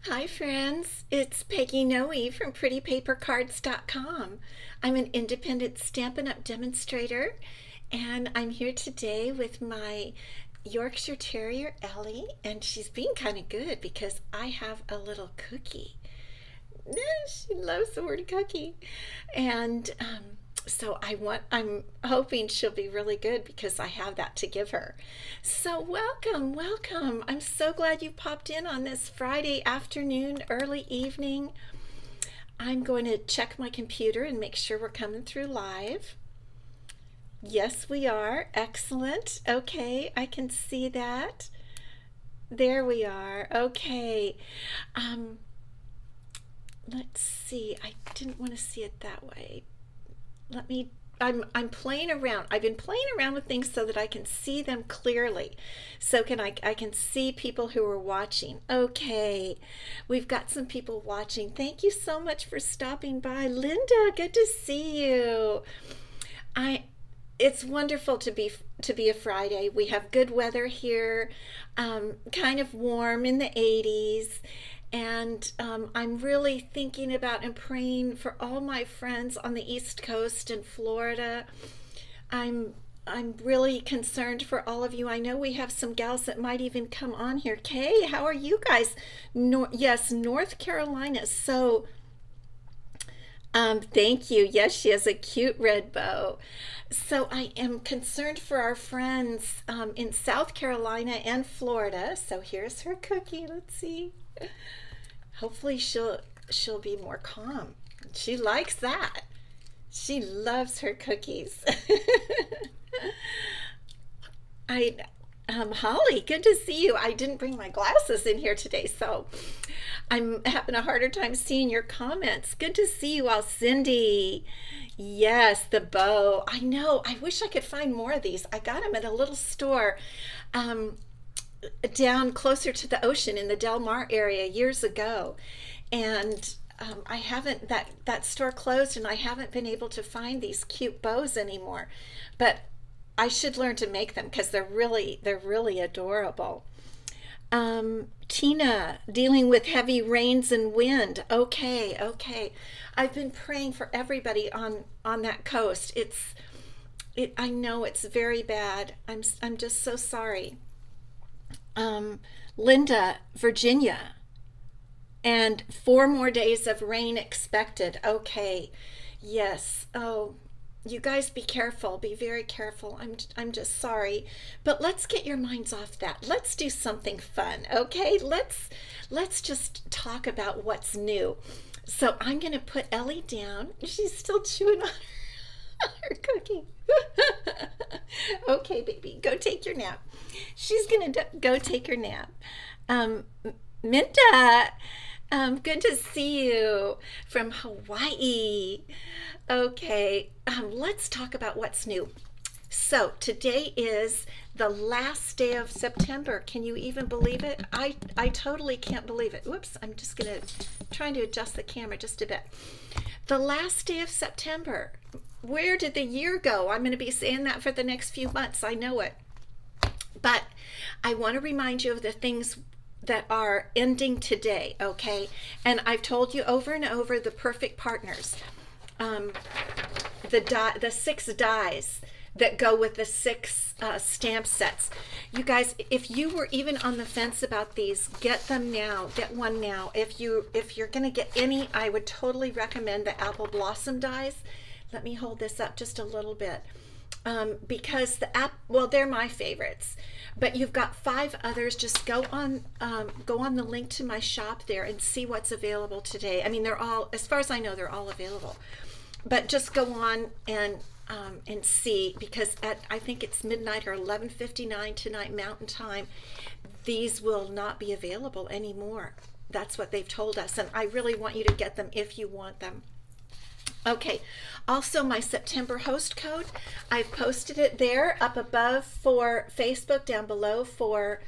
Hi friends, it's Peggy Noe from prettypapercards.com. I'm an independent Stampin' Up demonstrator and I'm here today with my Yorkshire Terrier Ellie, and she's being kind of good because I have a little cookie. She loves the word cookie. And so I'm hoping she'll be really good because I have that to give her. So welcome. I'm so glad you popped in on this Friday afternoon, early evening. I'm going to check my computer and make sure we're coming through live. Yes, we are. Excellent. Okay, I can see that. There we are. Okay. Um, let's see. I didn't want to see it that way. Let me I'm playing around. I've been playing around with things so that I can see them clearly. So I can see people who are watching. Okay. We've got some people watching. Thank you so much for stopping by. Linda, good to see you. I It's wonderful to be a Friday. We have good weather here, kind of warm in the 80s, and I'm really thinking about and praying for all my friends on the East Coast and Florida. I'm I'm really concerned for all of you. I know we have some gals that might even come on here. Kay, how are you guys? Yes, North Carolina. So thank you. Yes, she has a cute red bow. So I am concerned for our friends in South Carolina and Florida. So here's her cookie. Let's see. Hopefully she'll be more calm. She likes that. She loves her cookies. I Holly, good to see you. I didn't bring my glasses in here today, so I'm having a harder time seeing your comments. Good to see you all, Cindy. Yes, the bow. I know. I wish I could find more of these. I got them at a little store um, down closer to the ocean in the Del Mar area years ago, and I haven't that store closed, and I haven't been able to find these cute bows anymore. But I should learn to make them because they're really adorable. Tina, dealing with heavy rains and wind. Okay, okay. I've been praying for everybody on that coast. I know it's very bad. I'm just so sorry. Um, Linda, Virginia, and 4 more days of rain expected. Okay, yes. Oh, you guys be careful. Be very careful. I'm just sorry, but let's get your minds off that. Let's do something fun. Okay? Let's just talk about what's new. So I'm going to put Ellie down. She's still chewing on her cookie. Okay, baby, go take your nap. She's going to go take her nap. Um, Minta, good to see you from Hawaii. Okay, let's talk about what's new. So today is the last day of September. Can you even believe it? I totally can't believe it. Whoops, I'm just gonna trying to adjust the camera just a bit. The last day of September. Where did the year go? I'm gonna be saying that for the next few months. I know it. But I want to remind you of the things that are ending today, okay? And I've told you over and over the perfect partners. Um, the 6 dies that go with the 6 stamp sets. You guys, if you were even on the fence about these, get them now. Get one now. If you're gonna get any, I would totally recommend the apple blossom dies. Let me hold this up just a little bit. Because well, they're my favorites, but you've got 5 others. Just go on the link to my shop there and see what's available today. I mean, they're all, as far as I know, they're all available, but just go on and see, because at, I think it's midnight or 11:59 tonight Mountain Time, these will not be available anymore. That's what they've told us, and I really want you to get them if you want them. Okay, also my September host code, I've posted it there up above for Facebook, down below for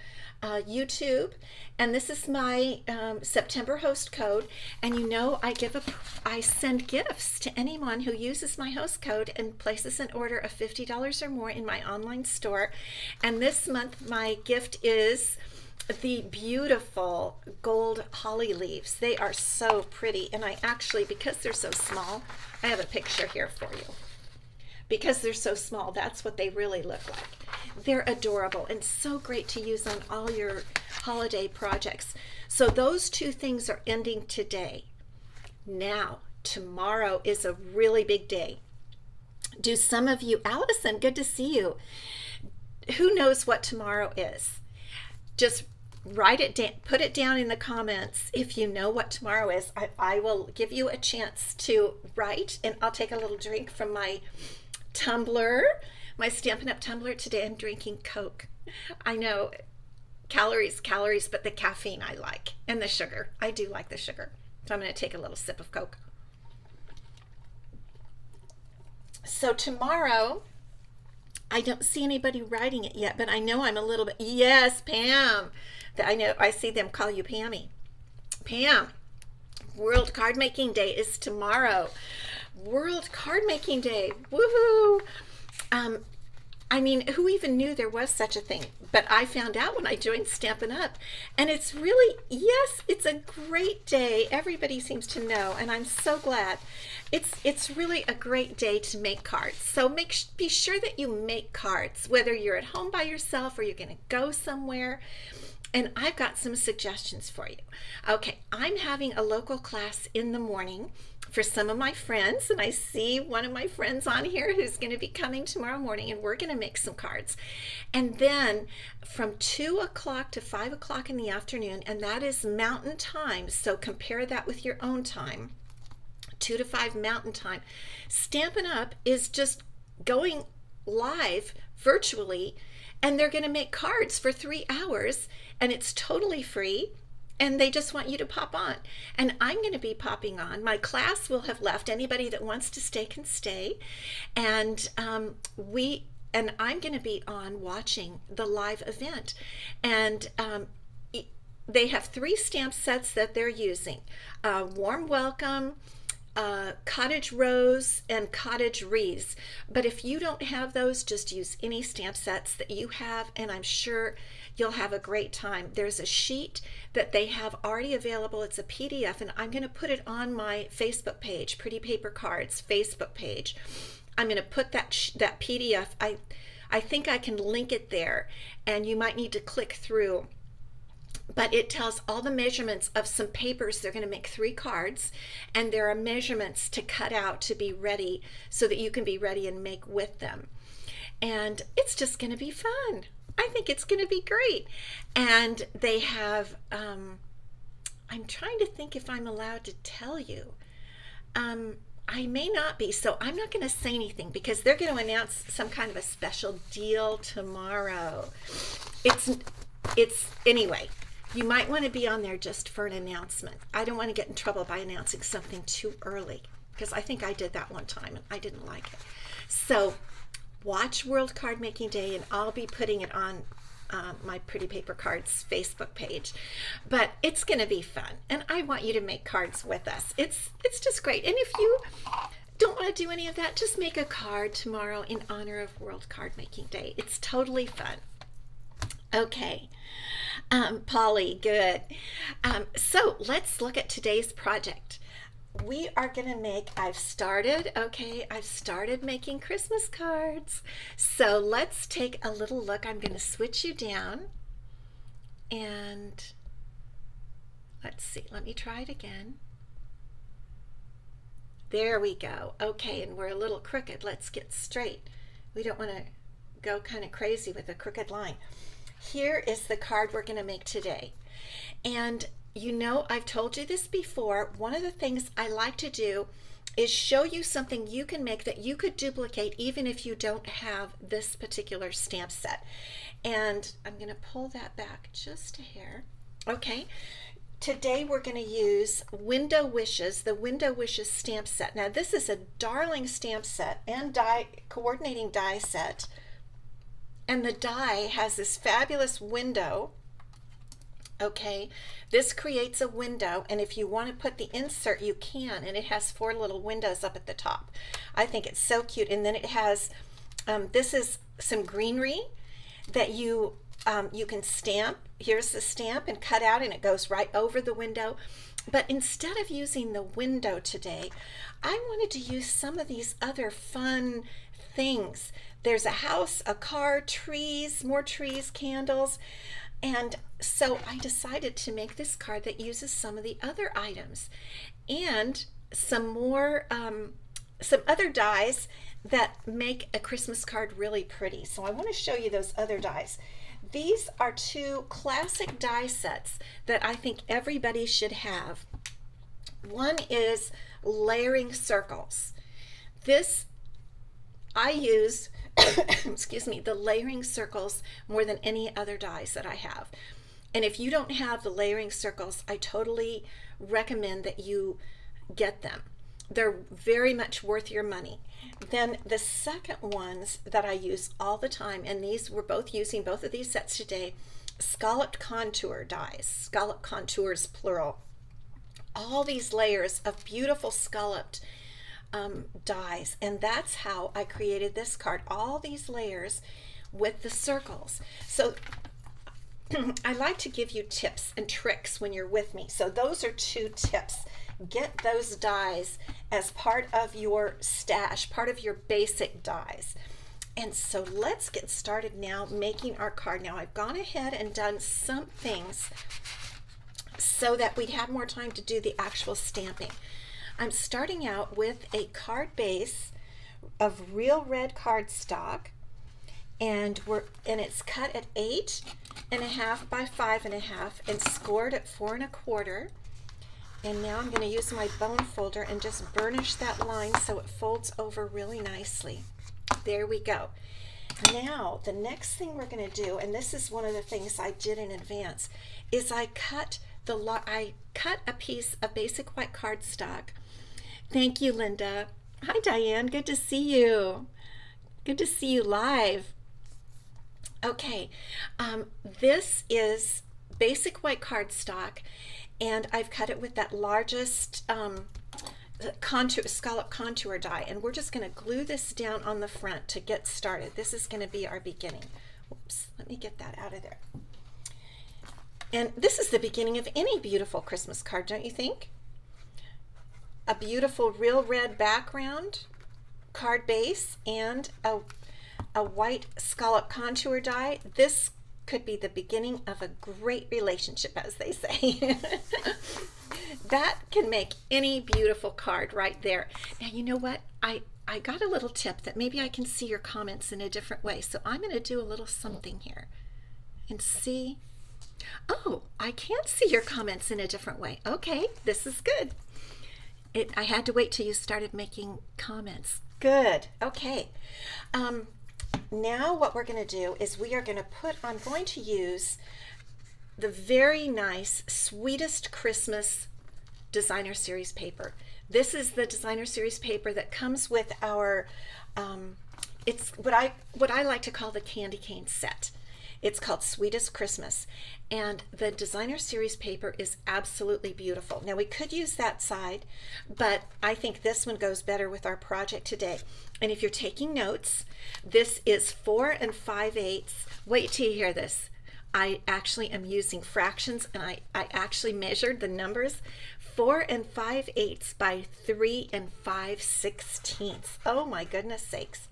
YouTube, and this is my September host code. And you know, I send gifts to anyone who uses my host code and places an order of $50 or more in my online store. And this month my gift is the beautiful gold holly leaves. They are so pretty, and I actually, because they're so small, I have a picture here for you. Because they're so small, that's what they really look like. They're adorable and so great to use on all your holiday projects. So those two things are ending today. Now, tomorrow is a really big day. Do some of you, Allison, good to see you. Who knows what tomorrow is? Just write it down, put it down in the comments if you know what tomorrow is. I will give you a chance to write, and I'll take a little drink from my tumbler, my Stampin' Up tumbler. Today I'm drinking Coke. I know, calories, but the caffeine I like, and the sugar. I do like the sugar. So I'm going to take a little sip of Coke. So tomorrow, I don't see anybody writing it yet, but I know I'm a little bit, yes, Pam. I know, I see them call you Pammy. Pam, World Card Making Day is tomorrow. World Card Making Day, woohoo! I mean, who even knew there was such a thing? But I found out when I joined Stampin' Up. And it's really, yes, it's a great day. Everybody seems to know, and I'm so glad. It's really a great day to make cards. So be sure that you make cards, whether you're at home by yourself or you're going to go somewhere. And I've got some suggestions for you. Okay, I'm having a local class in the morning for some of my friends, and I see one of my friends on here who's going to be coming tomorrow morning, and we're going to make some cards. And then from 2 o'clock to 5 o'clock in the afternoon, and that is Mountain Time, so compare that with your own time, 2 to 5 Mountain Time. Stampin' Up is just going live virtually, and they're going to make cards for 3 hours, and it's totally free. And they just want you to pop on. And I'm going to be popping on. My class will have left. Anybody that wants to stay can stay. And I'm going to be on watching the live event. And they have 3 stamp sets that they're using. Warm Welcome, Cottage Rose, and Cottage Wreaths. But if you don't have those, just use any stamp sets that you have, and I'm sure you'll have a great time. There's a sheet that they have already available. It's a PDF, and I'm going to put it on my Facebook page, Pretty Paper Cards Facebook page. I'm going to put that PDF. I think I can link it there, and you might need to click through. But it tells all the measurements of some papers. They're going to make 3 cards, and there are measurements to cut out to be ready so that you can be ready and make with them. And it's just going to be fun. I think it's going to be great. And they have, I'm trying to think if I'm allowed to tell you. I may not be, so I'm not going to say anything because they're going to announce some kind of a special deal tomorrow. Anyway, you might want to be on there just for an announcement. I don't want to get in trouble by announcing something too early because I think I did that one time and I didn't like it. So watch World Card Making Day, and I'll be putting it on my Pretty Paper Cards Facebook page. But it's going to be fun, and I want you to make cards with us. It's just great. And if you don't want to do any of that, just make a card tomorrow in honor of World Card Making Day. It's totally fun. Okay, Polly, good. So let's look at today's project. We are going to make, I've started making Christmas cards. So let's take a little look. I'm going to switch you down, and let's see, let me try it again. There we go. Okay, and we're a little crooked. Let's get straight. We don't want to go kind of crazy with a crooked line. Here is the card we're going to make today. And you know, I've told you this before. One of the things I like to do is show you something you can make that you could duplicate even if you don't have this particular stamp set. And I'm going to pull that back just a hair. Okay. Today we're going to use Window Wishes, the Window Wishes stamp set. Now this is a darling stamp set and coordinating die set. And the die has this fabulous window. Okay, this creates a window, and if you want to put the insert, you can, and it has 4 little windows up at the top. I think it's so cute. And then it has, this is some greenery that you you can stamp. Here's the stamp and cut out, and it goes right over the window. But instead of using the window today, I wanted to use some of these other fun things. There's a house, a car, trees, more trees, candles. And so I decided to make this card that uses some of the other items and some more, some other dies that make a Christmas card really pretty. So I want to show you those other dies. These are two classic die sets that I think everybody should have. One is layering circles. This, I use, excuse me, the layering circles more than any other dies that I have. And if you don't have the layering circles, I totally recommend that you get them. They're very much worth your money. Then the second ones that I use all the time, and these we're both using both of these sets today, scalloped contour dies, scalloped contours plural. All these layers of beautiful scalloped dies, and that's how I created this card. All these layers with the circles. So I like to give you tips and tricks when you're with me. So those are two tips. Get those dies as part of your stash, part of your basic dies. And so let's get started now making our card. Now I've gone ahead and done some things so that we'd have more time to do the actual stamping. I'm starting out with a card base of real red cardstock, and it's cut at 8.5 by 5.5 and scored at 4 1/4. And now I'm going to use my bone folder and just burnish that line so it folds over really nicely. There we go. Now the next thing we're going to do, and this is one of the things I did in advance, is I cut a piece of basic white cardstock. Thank you, Linda. Hi, Diane. Good to see you. Good to see you live. Okay, this is basic white cardstock, and I've cut it with that largest scallop contour die, and we're just going to glue this down on the front to get started. This is going to be our beginning. Whoops, let me get that out of there. And this is the beginning of any beautiful Christmas card, don't you think? A beautiful real red background, card base, and a white scallop contour die. This could be the beginning of a great relationship, as they say. That can make any beautiful card right there. Now, you know what? I got a little tip that maybe I can see your comments in a different way. So I'm going to do a little something here and see. Oh, I can see your comments in a different way. Okay, this is good. I had to wait till you started making comments. Good. Okay. Now what we're going to do is I'm going to use the very nice Sweetest Christmas designer series paper. This is the designer series paper that comes with our, it's what I like to call the candy cane set. It's called Sweetest Christmas, and the designer series paper is absolutely beautiful. Now we could use that side, but I think this one goes better with our project today. And if you're taking notes, this is 4 5/8. Wait till you hear this. I actually am using fractions, and I actually measured the numbers. 4 5/8 by 3 5/16. Oh my goodness sakes.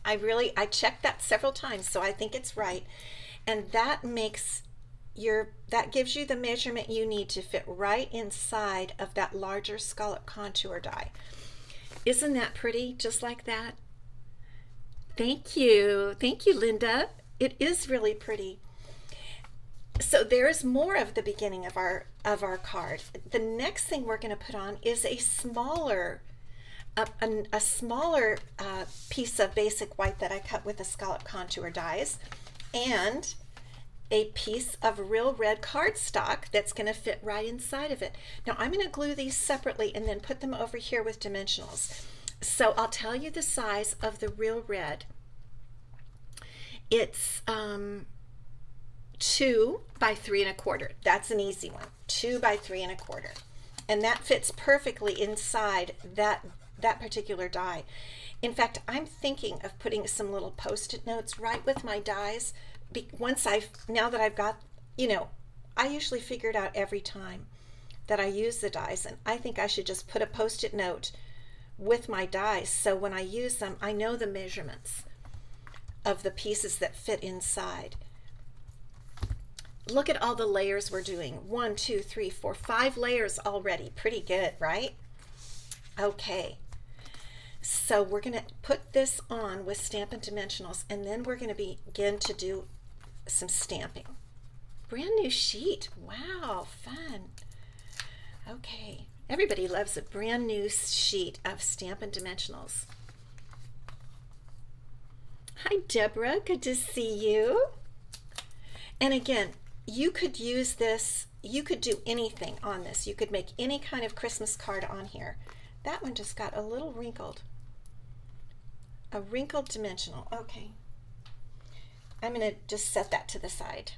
I checked that several times, so I think it's right. And that gives you the measurement you need to fit right inside of that larger scallop contour die. Isn't that pretty? Just like that. Thank you. Thank you, Linda. It is really pretty. So there's more of the beginning of our card. The next thing we're going to put on is a smaller piece of basic white that I cut with the scallop contour dies, and a piece of real red cardstock that's going to fit right inside of it. Now I'm going to glue these separately and then put them over here with dimensionals. So I'll tell you the size of the real red. It's 2 by 3 1/4. That's an easy one. 2 by 3 1/4, and that fits perfectly inside that particular die. In fact, I'm thinking of putting some little post-it notes right with my dies now that I've got, you know, I usually figure it out every time that I use the dies, and I think I should just put a post-it note with my dies so when I use them, I know the measurements of the pieces that fit inside. Look at all the layers we're doing. 1, 2, 3, 4, 5 layers already. Pretty good, right? Okay. So we're going to put this on with Stampin' Dimensionals, and then we're going to begin to do some stamping. Brand new sheet. Wow, fun. Okay. Everybody loves a brand new sheet of Stampin' Dimensionals. Hi, Deborah. Good to see you. And again, you could use this, you could do anything on this. You could make any kind of Christmas card on here. That one just got a little wrinkled. A wrinkled dimensional. Okay. I'm going to just set that to the side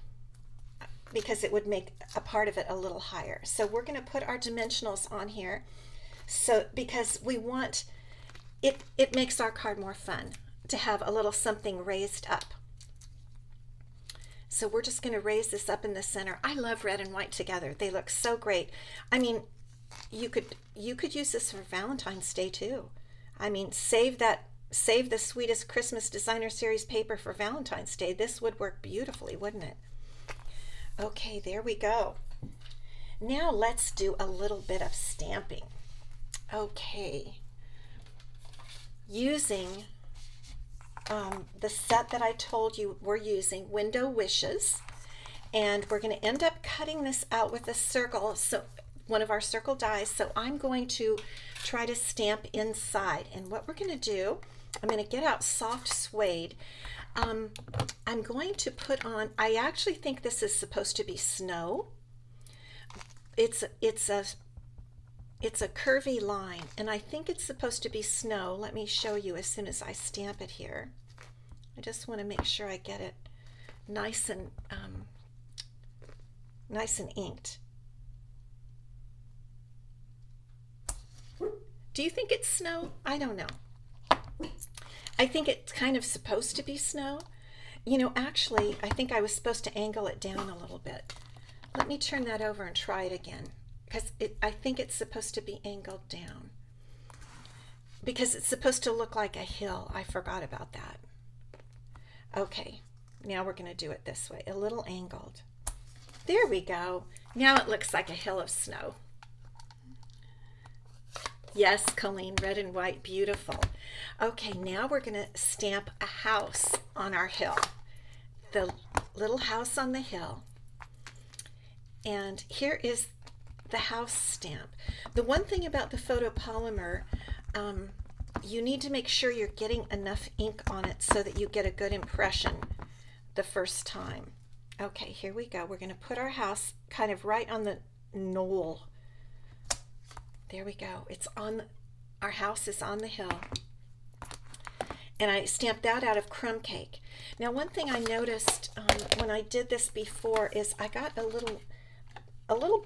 because it would make a part of it a little higher. So we're going to put our dimensionals on here. So because we want, it makes our card more fun to have a little something raised up. So we're just going to raise this up in the center. I love red and white together. They look so great. I mean, you could use this for Valentine's Day too. I mean, save the Sweetest Christmas Designer Series paper for Valentine's Day. This would work beautifully, wouldn't it? Okay, there we go. Now let's do a little bit of stamping. Okay. Using the set that I told you we're using, Window Wishes, and we're going to end up cutting this out with a circle, so one of our circle dies. So I'm going to try to stamp inside, and what we're going to do, I'm going to get out soft suede. I'm going to put on, I actually think this is supposed to be snow. It's a curvy line, and I think it's supposed to be snow. Let me show you as soon as I stamp it here. I just want to make sure I get it nice and inked. Do you think it's snow? I don't know. I think it's kind of supposed to be snow. You know, actually, I think I was supposed to angle it down a little bit. Let me turn that over and try it again, because I think it's supposed to be angled down. Because it's supposed to look like a hill. I forgot about that. Okay, now we're going to do it this way, a little angled. There we go. Now it looks like a hill of snow. Yes, Colleen, red and white, beautiful. Okay, now we're going to stamp a house on our hill. The little house on the hill. And here is the house stamp. The one thing about the photopolymer, you need to make sure you're getting enough ink on it so that you get a good impression the first time. Okay, here we go. We're going to put our house kind of right on the knoll. There we go. It's on, our house is on the hill. And I stamped that out of crumb cake. Now, one thing I noticed when I did this before is I got a little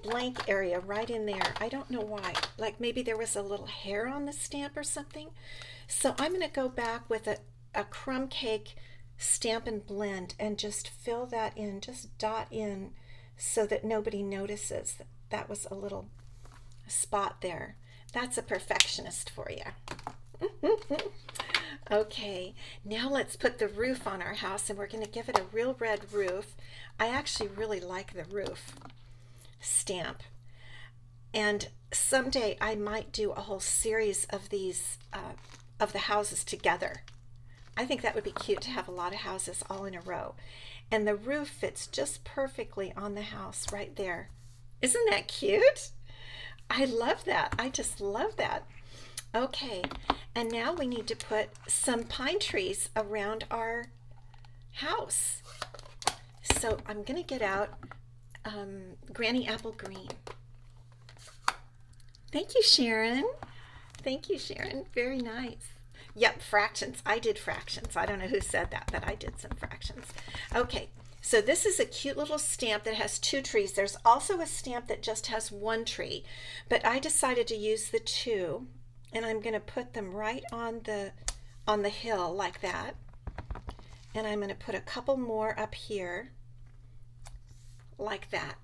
blank area right in there. I don't know why. Like maybe there was a little hair on the stamp or something. So I'm going to go back with a crumb cake Stampin' Blend and just fill that in, just dot in so that nobody notices that was a little spot there. That's a perfectionist for you. Okay, now let's put the roof on our house, and we're going to give it a real red roof. I actually really like the roof stamp, and someday I might do a whole series of these of the houses together. I think that would be cute to have a lot of houses all in a row, and the roof fits just perfectly on the house right there. Isn't that cute? I love that. I just love that. Okay, and now we need to put some pine trees around our house. So I'm going to get out Granny Apple Green. Thank you, Sharon. Thank you, Sharon. Very nice. Yep, fractions. I did fractions. I don't know who said that, but I did some fractions. Okay, so this is a cute little stamp that has 2 trees. There's also a stamp that just has 1 tree, but I decided to use the 2, and I'm going to put them right on the hill like that. And I'm going to put a couple more up here like that.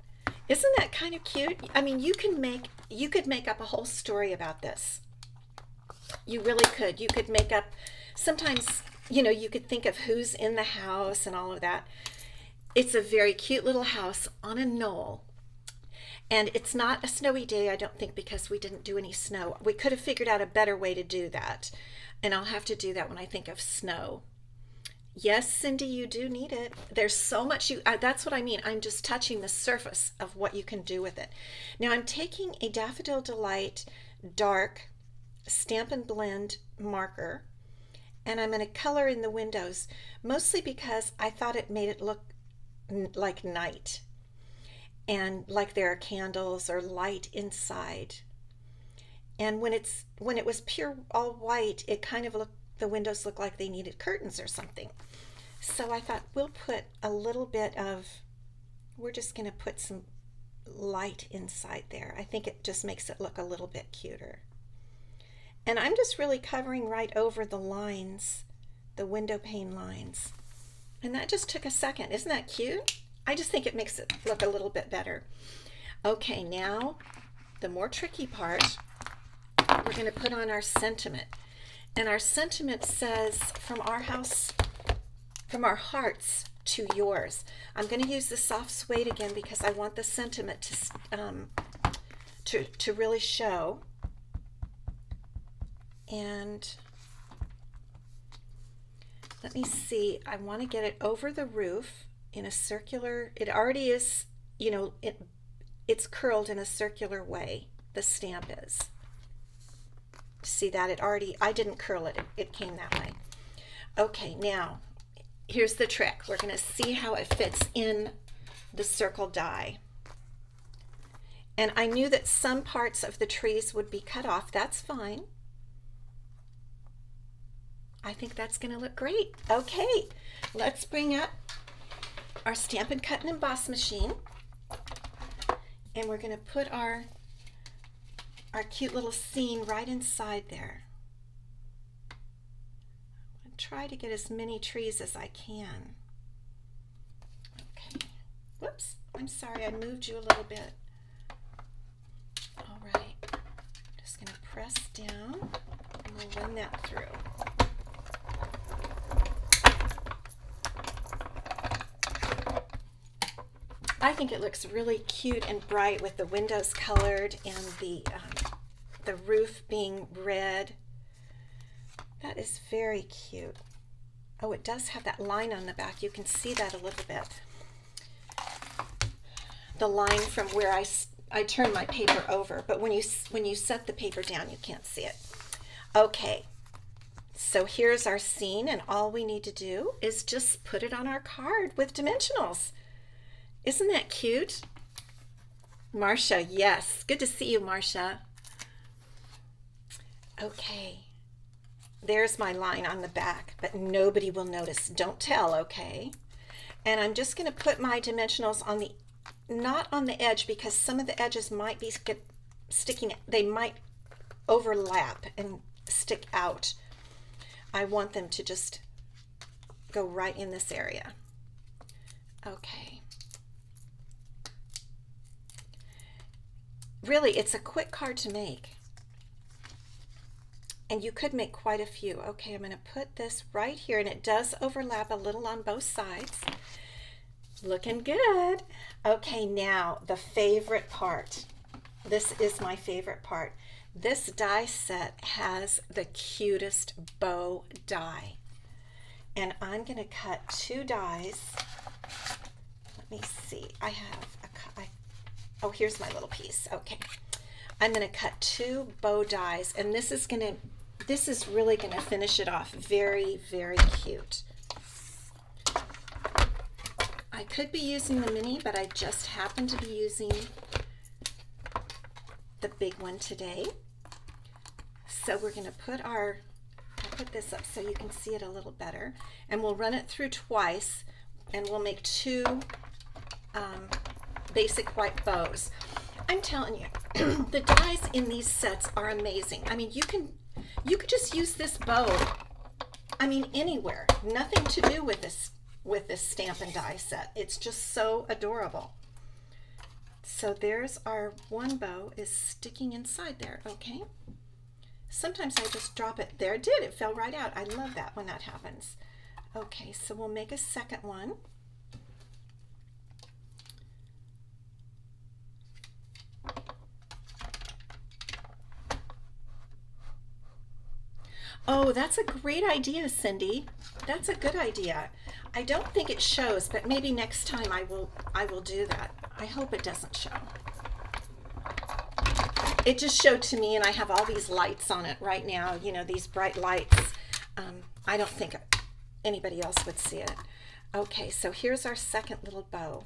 Isn't that kind of cute? I mean, you could make up a whole story about this. You really could. You could make up, sometimes, you know, you could think of who's in the house and all of that. It's a very cute little house on a knoll. And it's not a snowy day, I don't think, because we didn't do any snow. We could have figured out a better way to do that. And I'll have to do that when I think of snow. Yes, Cindy, you do need it. There's so much that's what I mean. I'm just touching the surface of what you can do with it. Now I'm taking a Daffodil Delight dark Stampin' Blend marker, and I'm going to color in the windows, mostly because I thought it made it look like night and like there are candles or light inside. And when it was pure all white, it kind of looked, the windows looked like they needed curtains or something. So I thought we'll put a little bit of, we're just going to put some light inside there. I think it just makes it look a little bit cuter. And I'm just really covering right over the lines, the window pane lines. And that just took a second. Isn't that cute? I just think it makes it look a little bit better. Okay, now the more tricky part, we're going to put on our sentiment. And our sentiment says, from our house, from our hearts to yours. I'm going to use the soft suede again because I want the sentiment to really show. And let me see, I want to get it over the roof in a circular, it already is, you know, it's curled in a circular way, the stamp is. See that? It already, I didn't curl it, it came that way. Okay, now here's the trick. We're going to see how it fits in the circle die. And I knew that some parts of the trees would be cut off. That's fine. I think that's going to look great. Okay, let's bring up our Stampin' Cut and Emboss machine. And we're going to put our cute little scene right inside there. I'll try to get as many trees as I can. Okay. Whoops, I'm sorry, I moved you a little bit. All right, I'm just going to press down and we'll run that through. I think it looks really cute and bright with the windows colored and the roof being red. That is very cute. Oh, it does have that line on the back. You can see that a little bit. The line from where I turn my paper over, but when you set the paper down, you can't see it. Okay, so here's our scene, and all we need to do is just put it on our card with dimensionals. Isn't that cute? Marcia, yes. Good to see you, Marcia. Okay. There's my line on the back, but nobody will notice. Don't tell, okay? And I'm just going to put my dimensionals on the, not on the edge, because some of the edges might be sticking, they might overlap and stick out. I want them to just go right in this area. Okay. Really, it's a quick card to make. And you could make quite a few. Okay, I'm going to put this right here, and it does overlap a little on both sides. Looking good. Okay, now the favorite part. This is my favorite part. This die set has the cutest bow die. And I'm going to cut 2 dies. Let me see. I have oh, here's my little piece. Okay. I'm going to cut 2 bow dies, and this is really going to finish it off very, very cute. I could be using the mini, but I just happen to be using the big one today. So we're going to put I'll put this up so you can see it a little better, and we'll run it through twice, and we'll make 2 basic white bows. I'm telling you, the dies in these sets are amazing. I mean, you could just use this bow. I mean, anywhere. Nothing to do with this stamp and die set. It's just so adorable. So there's our one bow is sticking inside there, okay? Sometimes I just drop it. There it did. It fell right out. I love that when that happens. Okay, so we'll make a second one. Oh, that's a great idea, Cindy. That's a good idea. I don't think it shows, but maybe next time I will do that. I hope it doesn't show. It just showed to me, and I have all these lights on it right now, you know, these bright lights. I don't think anybody else would see it. Okay, so here's our second little bow.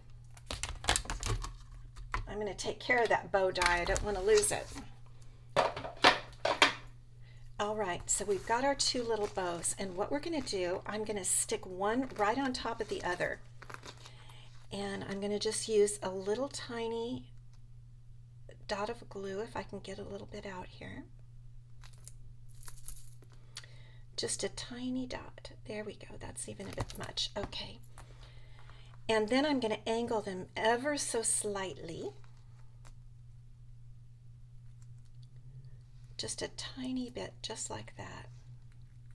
I'm going to take care of that bow die. I don't want to lose it. All right, so we've got our two little bows, and what we're going to do, I'm going to stick one right on top of the other, and I'm going to just use a little tiny dot of glue, if I can get a little bit out here. Just a tiny dot. There we go. That's even a bit much. Okay. And then I'm going to angle them ever so slightly. Just a tiny bit, just like that.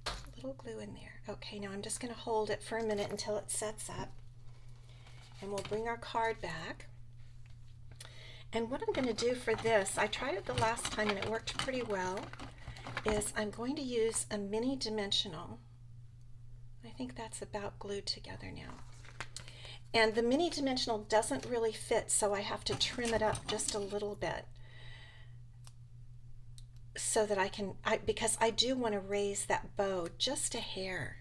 A little glue in there. Okay, now I'm just going to hold it for a minute until it sets up. And we'll bring our card back. And what I'm going to do for this, I tried it the last time and it worked pretty well, is I'm going to use a mini dimensional. I think that's about glued together now. And the mini dimensional doesn't really fit, so I have to trim it up just a little bit, so that I can, because I do want to raise that bow just a hair.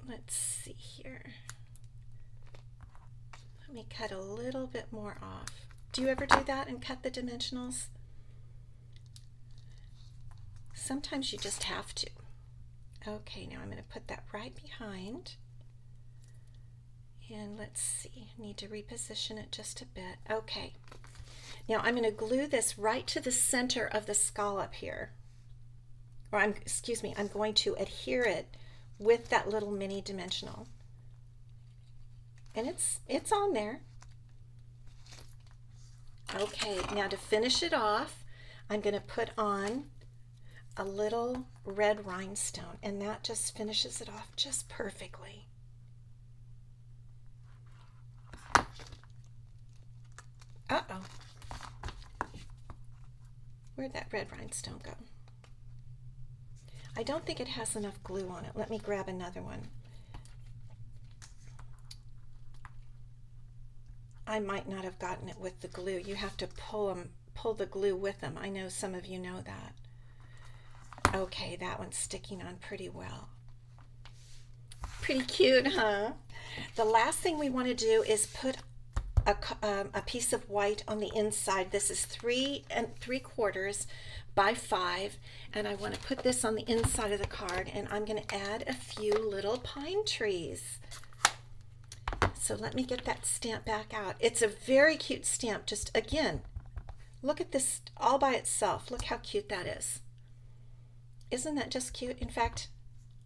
Let's see here. Let me cut a little bit more off. Do you ever do that and cut the dimensionals? Sometimes you just have to. Okay, now I'm going to put that right behind. And let's see, need to reposition it just a bit. Okay, now I'm going to glue this right to the center of the scallop here. Or I'm going to adhere it with that little mini dimensional. And it's on there. Okay, now to finish it off, I'm going to put on a little red rhinestone, and that just finishes it off just perfectly. Uh-oh. Where'd that red rhinestone go? I don't think it has enough glue on it. Let me grab another one. I might not have gotten it with the glue. You have to pull the glue with them. I know some of you know that. Okay, that one's sticking on pretty well. Pretty cute, huh? The last thing we want to do is put a piece of white on the inside. This is 3 3/4 by 5, and I want to put this on the inside of the card, and I'm going to add a few little pine trees. So let me get that stamp back out. It's a very cute stamp. Just again, look at this all by itself. Look how cute that is. Isn't that just cute? In fact,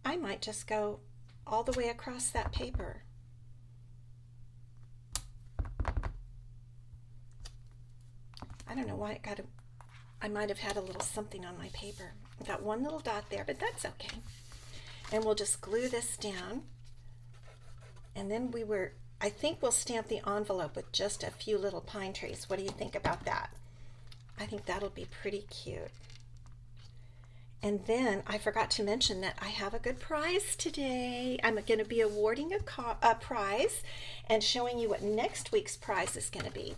I might just go all the way across that paper. I don't know why it got I might have had a little something on my paper. I got one little dot there, but that's okay. And we'll just glue this down. And then I think we'll stamp the envelope with just a few little pine trees. What do you think about that? I think that'll be pretty cute. And then I forgot to mention that I have a good prize today. I'm going to be awarding a prize and showing you what next week's prize is going to be.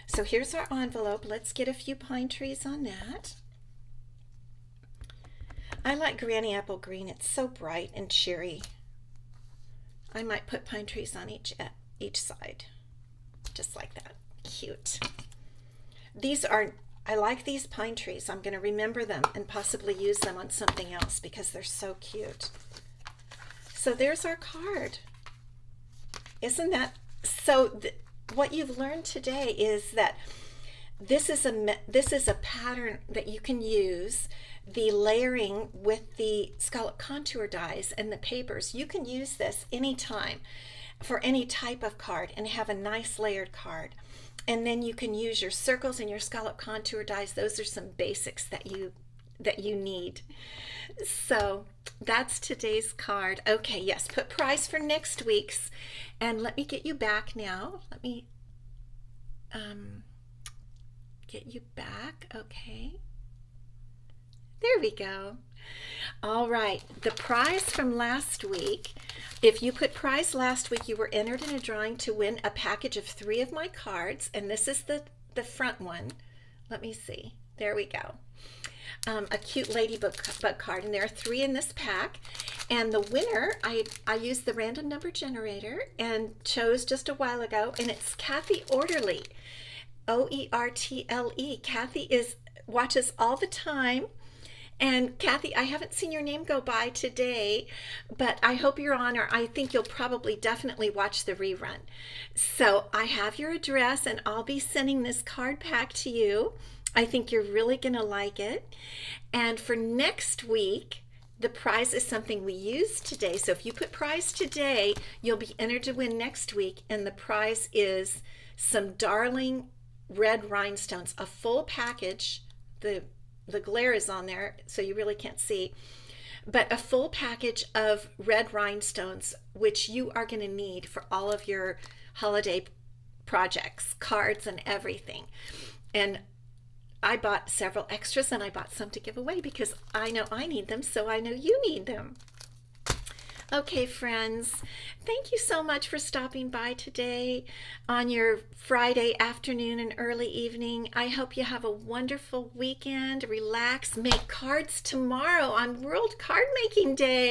So here's our envelope. Let's get a few pine trees on that. I like Granny Apple Green. It's so bright and cheery. I might put pine trees on each side, just like that. Cute. I like these pine trees. I'm going to remember them and possibly use them on something else because they're so cute. So there's our card. Isn't that so? What you've learned today is that this is a pattern that you can use. The layering with the scallop contour dies and the papers, you can use this anytime for any type of card and have a nice layered card. And then you can use your circles and your scallop contour dies. Those are some basics that you need. So that's today's card. Okay, yes, put prize for next week's. And let me get you back now. Let me get you back. Okay. There we go. All right, the prize from last week. If you put prize last week, you were entered in a drawing to win a package of 3 of my cards, and this is the front one. Let me see. There we go. A cute ladybug card, and there are 3 in this pack. And the winner, I used the random number generator and chose just a while ago, and it's Kathy Orderly, Oertle. Kathy watches all the time. And Kathy, I haven't seen your name go by today, but I hope you're on, or I think you'll probably definitely watch the rerun. So I have your address, and I'll be sending this card pack to you. I think you're really going to like it. And for next week, the prize is something we used today. So if you put prize today, you'll be entered to win next week. And the prize is some darling red rhinestones, a full package. The glare is on there, so you really can't see, but a full package of red rhinestones, which you are going to need for all of your holiday projects, cards and everything. And I bought several extras, and I bought some to give away because I know I need them, so I know you need them. Okay, friends, thank you so much for stopping by today on your Friday afternoon and early evening. I hope you have a wonderful weekend. Relax, make cards tomorrow on World Card Making Day.